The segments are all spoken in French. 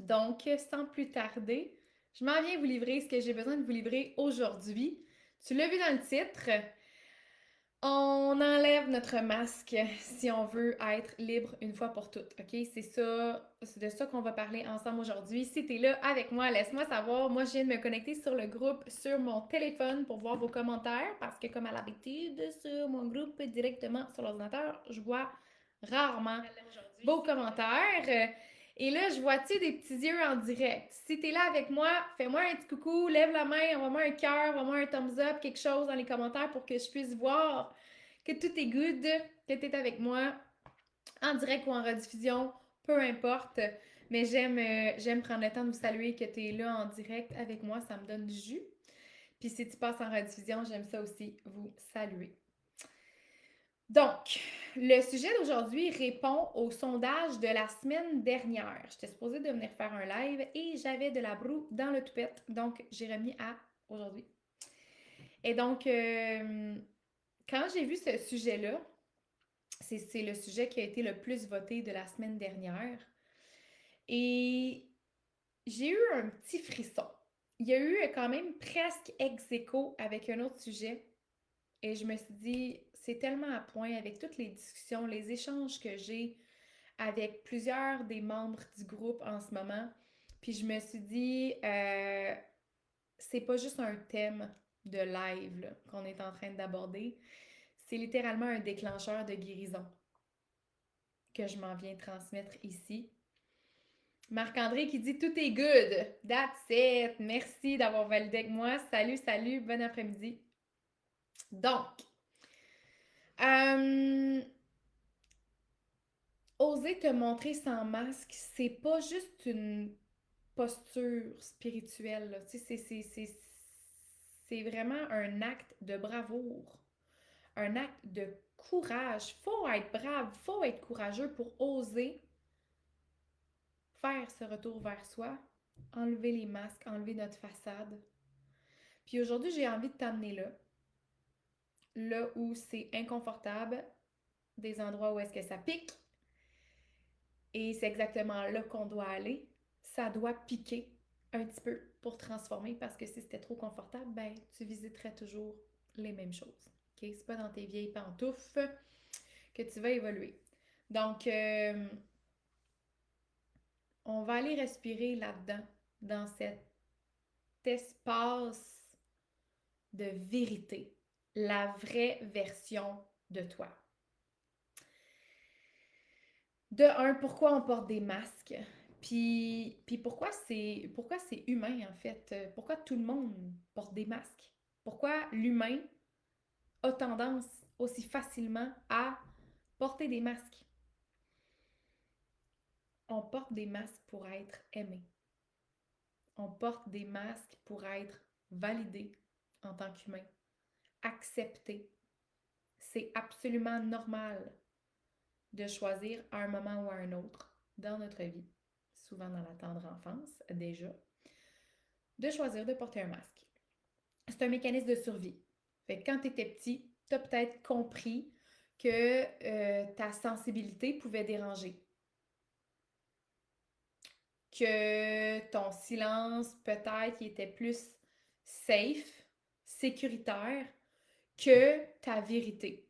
Donc, sans plus tarder, je m'en viens vous livrer ce que j'ai besoin de vous livrer aujourd'hui. Tu l'as vu dans le titre, on enlève notre masque si on veut être libre une fois pour toutes, ok? C'est de ça qu'on va parler ensemble aujourd'hui. Si t'es là avec moi, laisse-moi savoir. Moi, je viens de me connecter sur le groupe sur mon téléphone pour voir vos commentaires parce que comme à l'habitude, sur mon groupe directement sur l'ordinateur, je vois rarement vos commentaires. Et là, je vois-tu des petits yeux en direct? Si t'es là avec moi, fais-moi un petit coucou, lève la main, envoie-moi un cœur, envoie-moi un thumbs up, quelque chose dans les commentaires pour que je puisse voir que tout est good, que t'es avec moi, en direct ou en rediffusion, peu importe. Mais j'aime prendre le temps de vous saluer, que t'es là en direct avec moi, ça me donne du jus. Puis si tu passes en rediffusion, j'aime ça aussi vous saluer. Donc, le sujet d'aujourd'hui répond au sondage de la semaine dernière. J'étais supposée de venir faire un live et j'avais de la broue dans le toupette, donc j'ai remis à aujourd'hui. Et donc, quand j'ai vu ce sujet-là, c'est le sujet qui a été le plus voté de la semaine dernière. Et j'ai eu un petit frisson. Il y a eu quand même presque ex aequo avec un autre sujet. Et je me suis dit, c'est tellement à point avec toutes les discussions, les échanges que j'ai avec plusieurs des membres du groupe en ce moment. Puis je me suis dit, c'est pas juste un thème de live qu'on est en train d'aborder. C'est littéralement un déclencheur de guérison que je m'en viens transmettre ici. Marc-André qui dit tout est good. That's it. Merci d'avoir validé avec moi. Salut, salut. Bon après-midi. Donc, euh, oser te montrer sans masque, c'est pas juste une posture spirituelle. Là. Tu sais, c'est vraiment un acte de bravoure, un acte de courage. Faut être brave, faut être courageux pour oser faire ce retour vers soi, enlever les masques, enlever notre façade. Puis aujourd'hui, j'ai envie de t'amener là où c'est inconfortable, des endroits où est-ce que ça pique, et c'est exactement là qu'on doit aller. Ça doit piquer un petit peu pour transformer parce que si c'était trop confortable, ben tu visiterais toujours les mêmes choses. OK? C'est pas dans tes vieilles pantoufles que tu vas évoluer. Donc, on va aller respirer là-dedans, dans cet espace de vérité, la vraie version de toi. De un, pourquoi on porte des masques? Puis pourquoi c'est humain en fait? Pourquoi tout le monde porte des masques? Pourquoi l'humain a tendance aussi facilement à porter des masques? On porte des masques pour être aimé. On porte des masques pour être validé en tant qu'humain, accepté. C'est absolument normal de choisir à un moment ou à un autre dans notre vie, souvent dans la tendre enfance déjà, de choisir de porter un masque. C'est un mécanisme de survie. Fait que quand tu étais petit, tu as peut-être compris que ta sensibilité pouvait déranger, que ton silence peut-être était plus safe, sécuritaire que ta vérité,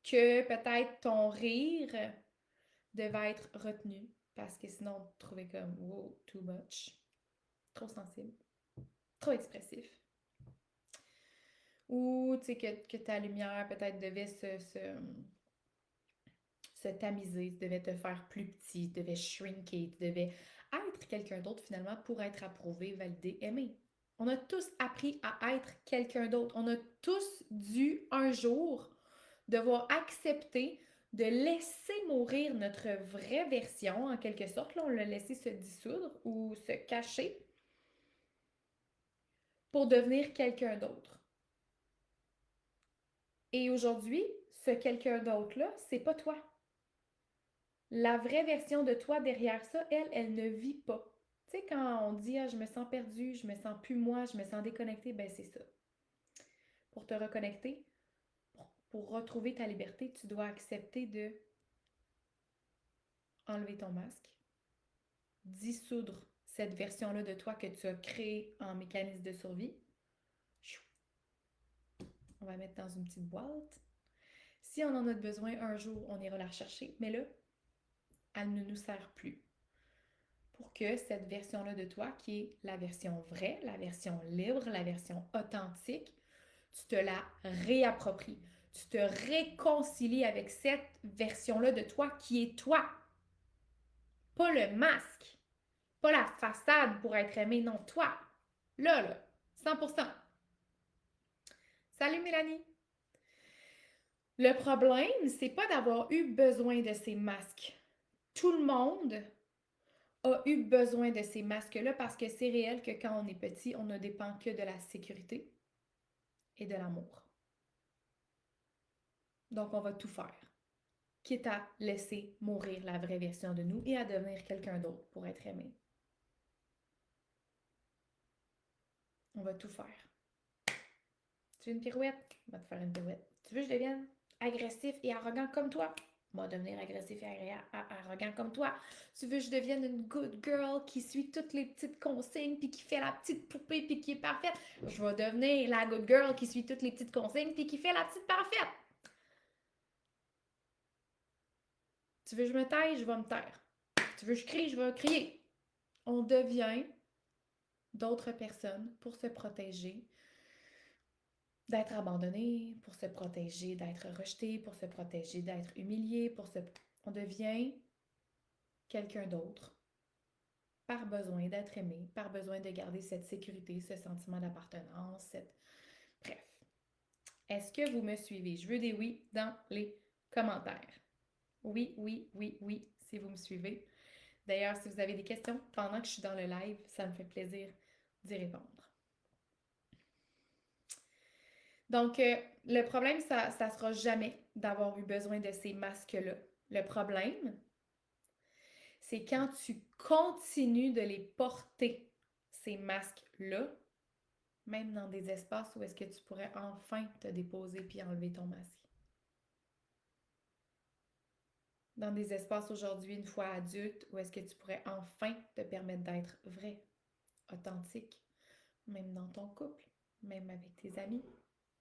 que peut-être ton rire devait être retenu parce que sinon on te trouvait comme wow, too much, trop sensible, trop expressif. Ou tu sais que ta lumière peut-être devait se tamiser, tu devais te faire plus petit, tu devais shrinker, tu devais être quelqu'un d'autre finalement pour être approuvé, validé, aimé. On a tous appris à être quelqu'un d'autre. On a tous dû un jour devoir accepter de laisser mourir notre vraie version, en quelque sorte. Là, on l'a laissé se dissoudre ou se cacher pour devenir quelqu'un d'autre. Et aujourd'hui, ce quelqu'un d'autre-là, c'est pas toi. La vraie version de toi derrière ça, elle ne vit pas. Tu sais, quand on dit ah, je me sens perdue, je me sens plus moi, je me sens déconnectée, ben c'est ça. Pour te reconnecter, pour retrouver ta liberté, tu dois accepter de enlever ton masque, dissoudre cette version-là de toi que tu as créée en mécanisme de survie. On va la mettre dans une petite boîte. Si on en a besoin un jour, on ira la rechercher, mais là, elle ne nous sert plus. Pour que cette version-là de toi, qui est la version vraie, la version libre, la version authentique, tu te la réappropries. Tu te réconcilies avec cette version-là de toi qui est toi. Pas le masque, pas la façade pour être aimé, non, toi. Là, 100%. Salut Mélanie! Le problème, c'est pas d'avoir eu besoin de ces masques. Tout le monde a eu besoin de ces masques-là parce que c'est réel que quand on est petit, on ne dépend que de la sécurité et de l'amour. Donc, on va tout faire, quitte à laisser mourir la vraie version de nous et à devenir quelqu'un d'autre pour être aimé. On va tout faire. Tu veux une pirouette? On va te faire une pirouette. Tu veux que je devienne agressif et arrogant comme toi? On va devenir agressif et arrogant comme toi. Tu veux que je devienne une good girl qui suit toutes les petites consignes puis qui fait la petite poupée puis qui est parfaite? Je vais devenir la good girl qui suit toutes les petites consignes puis qui fait la petite parfaite. Tu veux que je me taille? Je vais me taire. Tu veux que je crie? Je vais crier. On devient d'autres personnes pour se protéger d'être abandonné, pour se protéger d'être rejeté, pour se protéger d'être humilié, on devient quelqu'un d'autre par besoin d'être aimé, par besoin de garder cette sécurité, ce sentiment d'appartenance, Bref. Est-ce que vous me suivez? Je veux des oui dans les commentaires. Oui, oui, oui, oui, si vous me suivez. D'ailleurs, si vous avez des questions pendant que je suis dans le live, ça me fait plaisir d'y répondre. Donc, le problème, ça ne sera jamais d'avoir eu besoin de ces masques-là. Le problème, c'est quand tu continues de les porter, ces masques-là, même dans des espaces où est-ce que tu pourrais enfin te déposer puis enlever ton masque. Dans des espaces aujourd'hui, une fois adulte, où est-ce que tu pourrais enfin te permettre d'être vrai, authentique, même dans ton couple, même avec tes amis,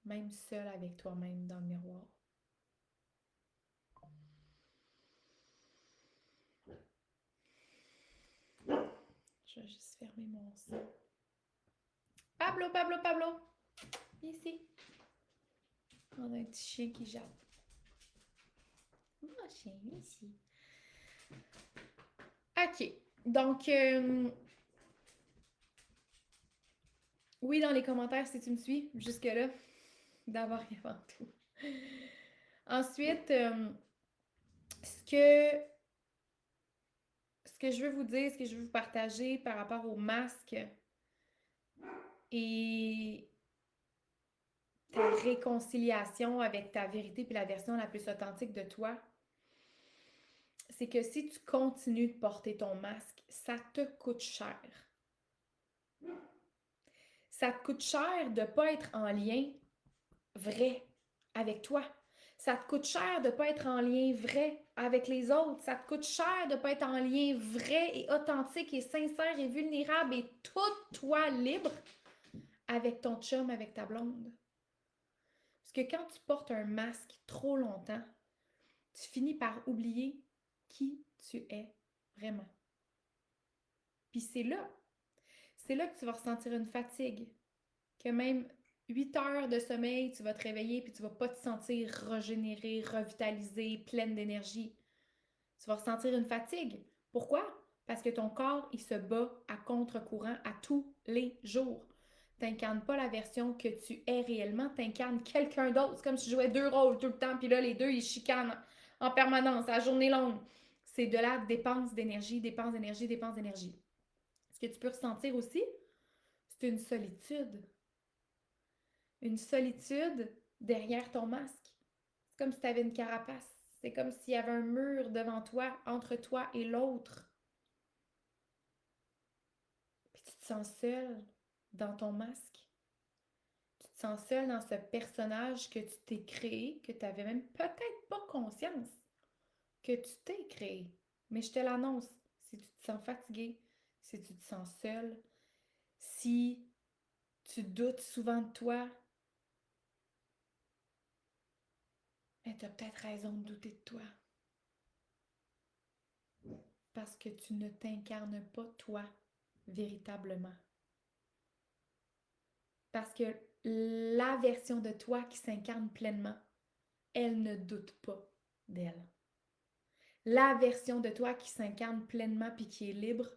même seul avec toi-même dans le miroir. Je vais juste fermer mon son. Pablo, Pablo, Pablo! Ici. On a un petit chien qui jappe. Mon chien, ici. OK. Donc, oui, dans les commentaires, si tu me suis jusque-là, d'abord et avant tout. Ensuite, ce que je veux vous dire, ce que je veux vous partager par rapport au masque et ta réconciliation avec ta vérité puis la version la plus authentique de toi, c'est que si tu continues de porter ton masque, ça te coûte cher. Ça te coûte cher de ne pas être en lien vrai avec toi. Ça te coûte cher de ne pas être en lien vrai avec les autres. Ça te coûte cher de ne pas être en lien vrai et authentique et sincère et vulnérable et tout toi libre avec ton chum, avec ta blonde. Parce que quand tu portes un masque trop longtemps, tu finis par oublier qui tu es vraiment. Puis c'est là que tu vas ressentir une fatigue, que même 8 heures de sommeil, tu vas te réveiller puis tu vas pas te sentir régénéré, revitalisé, pleine d'énergie. Tu vas ressentir une fatigue. Pourquoi? Parce que ton corps, il se bat à contre-courant à tous les jours. Tu n'incarnes pas la version que tu es réellement, tu incarnes quelqu'un d'autre. C'est comme si tu jouais deux rôles tout le temps, puis là, les deux, ils chicanent en permanence, à journée longue. C'est de la dépense d'énergie, dépense d'énergie, dépense d'énergie. Ce que tu peux ressentir aussi, c'est une solitude. Une solitude derrière ton masque. C'est comme si tu avais une carapace. C'est comme s'il y avait un mur devant toi, entre toi et l'autre. Puis tu te sens seul dans ton masque. Tu te sens seul dans ce personnage que tu t'es créé, que tu n'avais même peut-être pas conscience que tu t'es créé. Mais je te l'annonce, si tu te sens fatigué, si tu te sens seul, si tu doutes souvent de toi, ben tu as peut-être raison de douter de toi. Parce que tu ne t'incarnes pas toi véritablement. Parce que la version de toi qui s'incarne pleinement, elle ne doute pas d'elle. La version de toi qui s'incarne pleinement puis qui est libre,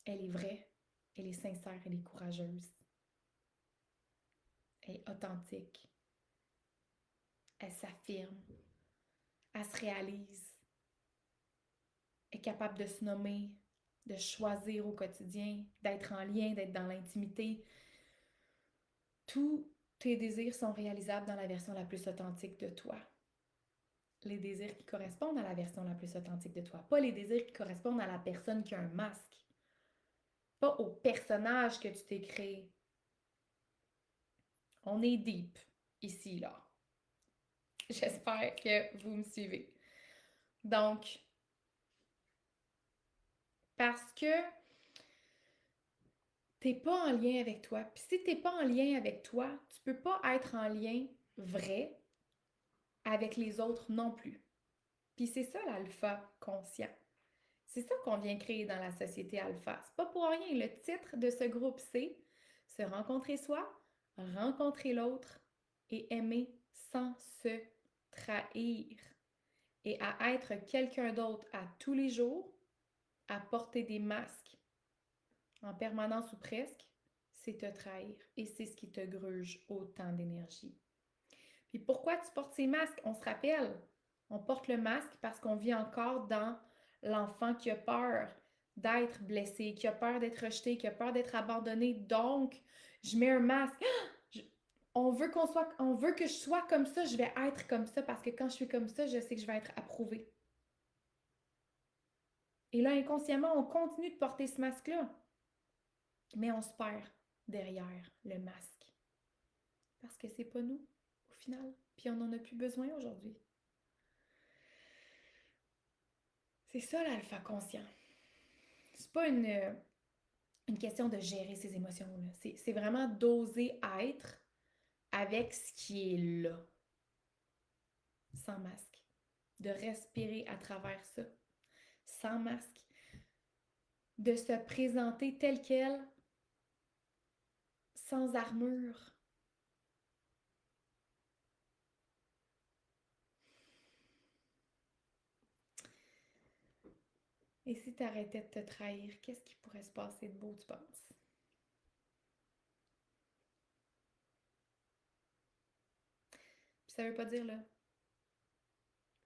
elle est vraie, elle est sincère, elle est courageuse, elle est authentique, elle s'affirme, elle se réalise, elle est capable de se nommer, de choisir au quotidien, d'être en lien, d'être dans l'intimité. Tous tes désirs sont réalisables dans la version la plus authentique de toi. Les désirs qui correspondent à la version la plus authentique de toi, pas les désirs qui correspondent à la personne qui a un masque, pas au personnage que tu t'es créé. On est deep ici, là. J'espère que vous me suivez. Donc, parce que t'es pas en lien avec toi. Puis si t'es pas en lien avec toi, tu peux pas être en lien vrai avec les autres non plus. Puis c'est ça l'alpha conscient. C'est ça qu'on vient créer dans la société alpha. C'est pas pour rien. Le titre de ce groupe, c'est Se rencontrer soi, rencontrer l'autre et aimer sans se trahir. Et à être quelqu'un d'autre à tous les jours, à porter des masques en permanence ou presque, c'est te trahir. Et c'est ce qui te gruge autant d'énergie. Puis pourquoi tu portes ces masques? On se rappelle, on porte le masque parce qu'on vit encore dans l'enfant qui a peur d'être blessé, qui a peur d'être rejeté, qui a peur d'être abandonné. Donc, je mets un masque. On veut on veut que je sois comme ça, je vais être comme ça parce que quand je suis comme ça, je sais que je vais être approuvée. Et là, inconsciemment, on continue de porter ce masque-là. Mais on se perd derrière le masque. Parce que c'est pas nous, au final. Puis on n'en a plus besoin aujourd'hui. C'est ça l'alpha conscient. C'est pas une question de gérer ses émotions. C'est vraiment d'oser être avec ce qui est là, sans masque. De respirer à travers ça, sans masque. De se présenter tel quel, sans armure. Et si tu arrêtais de te trahir, qu'est-ce qui pourrait se passer de beau, tu penses? Puis ça veut pas dire là,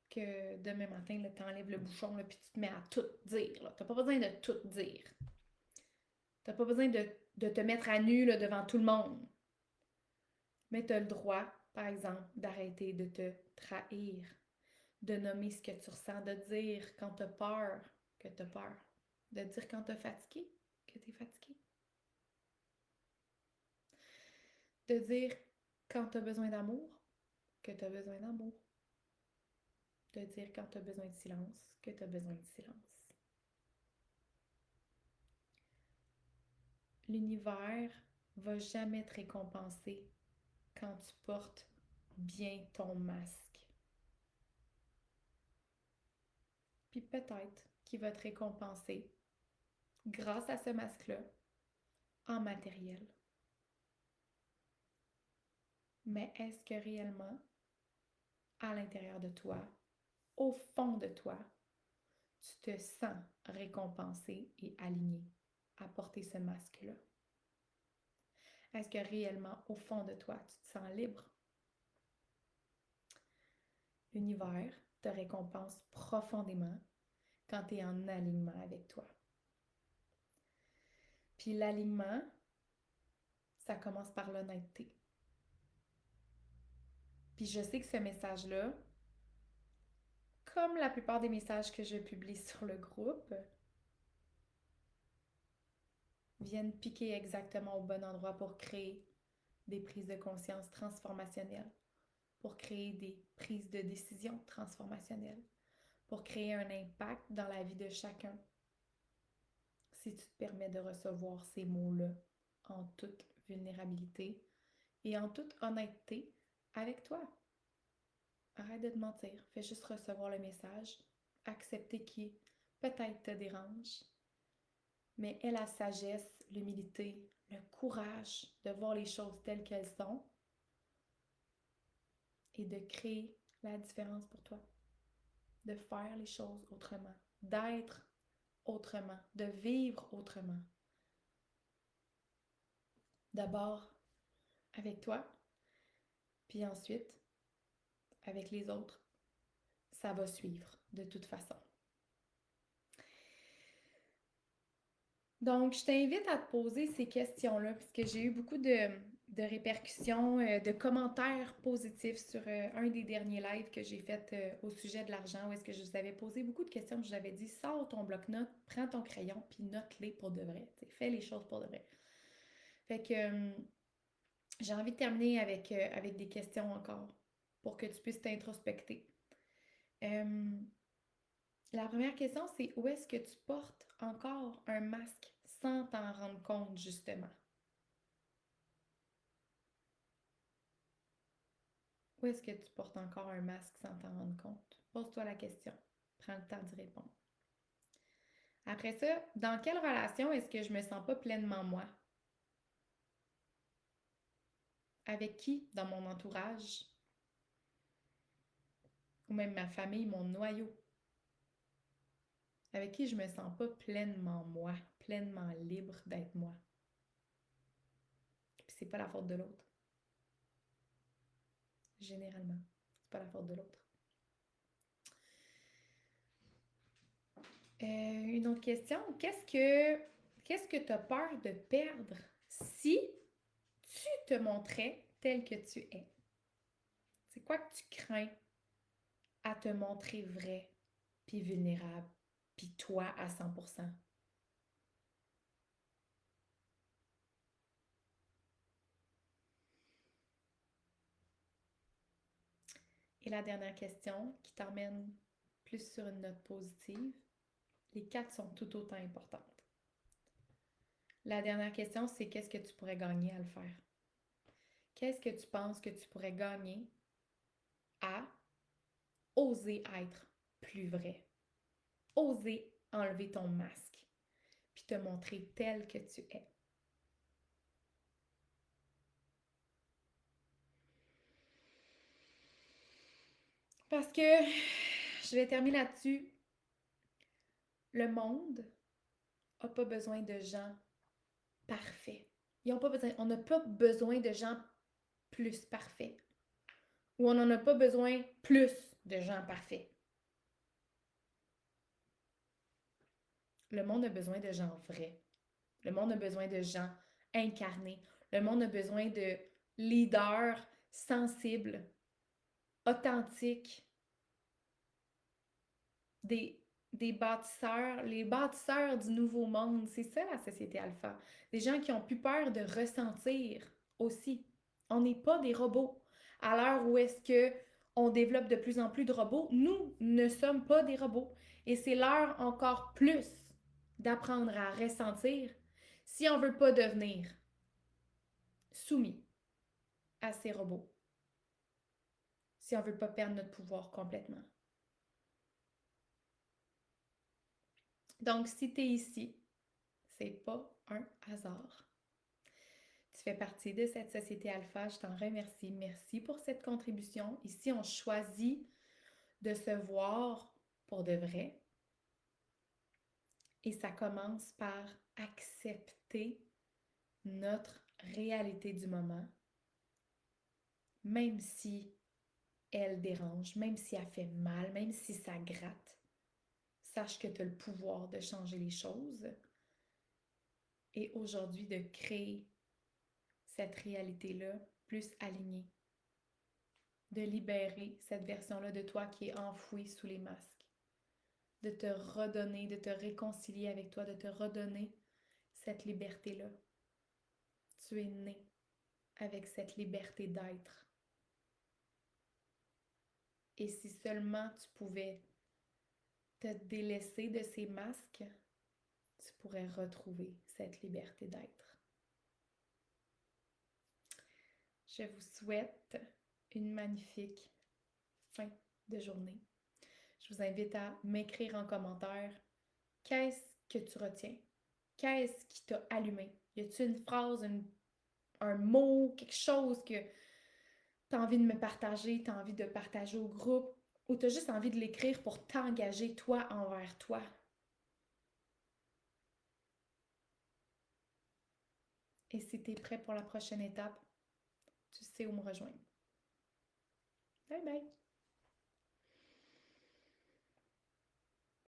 que demain matin, tu enlèves le bouchon, puis tu te mets à tout dire. Tu n'as pas besoin de tout dire. Tu n'as pas besoin de te mettre à nu là, devant tout le monde. Mais tu as le droit, par exemple, d'arrêter de te trahir, de nommer ce que tu ressens, de dire quand tu as peur que tu as peur, de dire quand tu es fatigué que tu es fatigué, de dire quand tu as besoin d'amour que tu as besoin d'amour, de dire quand tu as besoin de silence que tu as besoin de silence. L'univers va jamais te récompenser quand tu portes bien ton masque. Puis peut-être qu'il va te récompenser grâce à ce masque-là en matériel. Mais est-ce que réellement, à l'intérieur de toi, au fond de toi, tu te sens récompensé et aligné à porter ce masque-là? Est-ce que réellement, au fond de toi, tu te sens libre? L'univers te récompense profondément quand tu es en alignement avec toi. Puis l'alignement, ça commence par l'honnêteté. Puis je sais que ce message-là, comme la plupart des messages que je publie sur le groupe, viennent piquer exactement au bon endroit pour créer des prises de conscience transformationnelles, pour créer des prises de décision transformationnelles, pour créer un impact dans la vie de chacun si tu te permets de recevoir ces mots-là en toute vulnérabilité et en toute honnêteté avec toi. Arrête de te mentir, fais juste recevoir le message, accepter qui peut-être te dérange, mais aie la sagesse, l'humilité, le courage de voir les choses telles qu'elles sont et de créer la différence pour toi, de faire les choses autrement, d'être autrement, de vivre autrement. D'abord avec toi, puis ensuite avec les autres. Ça va suivre de toute façon. Donc, je t'invite à te poser ces questions-là, puisque j'ai eu beaucoup de répercussions, de commentaires positifs sur un des derniers lives que j'ai fait au sujet de l'argent, où est-ce que je vous avais posé beaucoup de questions. Je vous avais dit, sors ton bloc-notes, prends ton crayon, puis note-les pour de vrai. T'sais, fais les choses pour de vrai. Fait que j'ai envie de terminer avec des questions encore, pour que tu puisses t'introspecter. La première question, c'est où est-ce que tu portes encore un masque sans t'en rendre compte, justement? Où est-ce que tu portes encore un masque sans t'en rendre compte? Pose-toi la question. Prends le temps d'y répondre. Après ça, dans quelle relation est-ce que je me sens pas pleinement moi? Avec qui dans mon entourage? Ou même ma famille, mon noyau? Avec qui je me sens pas pleinement moi, pleinement libre d'être moi? Puis c'est pas la faute de l'autre. Généralement, c'est pas la faute de l'autre. Une autre question, qu'est-ce que tu as peur de perdre si tu te montrais tel que tu es? C'est quoi que tu crains à te montrer vrai, puis vulnérable, puis toi à 100%? Et la dernière question qui t'emmène plus sur une note positive, les quatre sont tout autant importantes. La dernière question, c'est qu'est-ce que tu pourrais gagner à le faire? Qu'est-ce que tu penses que tu pourrais gagner à oser être plus vrai? Oser enlever ton masque, puis te montrer tel que tu es. Parce que, je vais terminer là-dessus, le monde n'a pas besoin de gens parfaits. Ils ont pas besoin, on n'a pas besoin de gens plus parfaits. Ou on n'en a pas besoin plus de gens parfaits. Le monde a besoin de gens vrais. Le monde a besoin de gens incarnés. Le monde a besoin de leaders sensibles, authentiques, des, des bâtisseurs, les bâtisseurs du nouveau monde. C'est ça la société alpha. Des gens qui ont plus peur de ressentir aussi. On n'est pas des robots. À l'heure où est-ce que on développe de plus en plus de robots, nous ne sommes pas des robots. Et c'est l'heure encore plus d'apprendre à ressentir si on ne veut pas devenir soumis à ces robots, si on ne veut pas perdre notre pouvoir complètement. Donc, si tu es ici, c'est pas un hasard. Tu fais partie de cette société alpha, je t'en remercie. Merci pour cette contribution. Ici, on choisit de se voir pour de vrai. Et ça commence par accepter notre réalité du moment, même si elle dérange, même si elle fait mal, même si ça gratte. Sache que tu as le pouvoir de changer les choses et aujourd'hui de créer cette réalité-là plus alignée, de libérer cette version-là de toi qui est enfouie sous les masques, de te redonner, de te réconcilier avec toi, de te redonner cette liberté-là. Tu es né avec cette liberté d'être. Et si seulement tu pouvais te délaisser de ces masques, tu pourrais retrouver cette liberté d'être. Je vous souhaite une magnifique fin de journée. Je vous invite à m'écrire en commentaire qu'est-ce que tu retiens? Qu'est-ce qui t'a allumé? Y a-t-il une phrase, un mot, quelque chose que tu as envie de me partager, tu as envie de partager au groupe ou tu as juste envie de l'écrire pour t'engager toi envers toi? Et si tu es prêt pour la prochaine étape, tu sais où me rejoindre. Bye bye!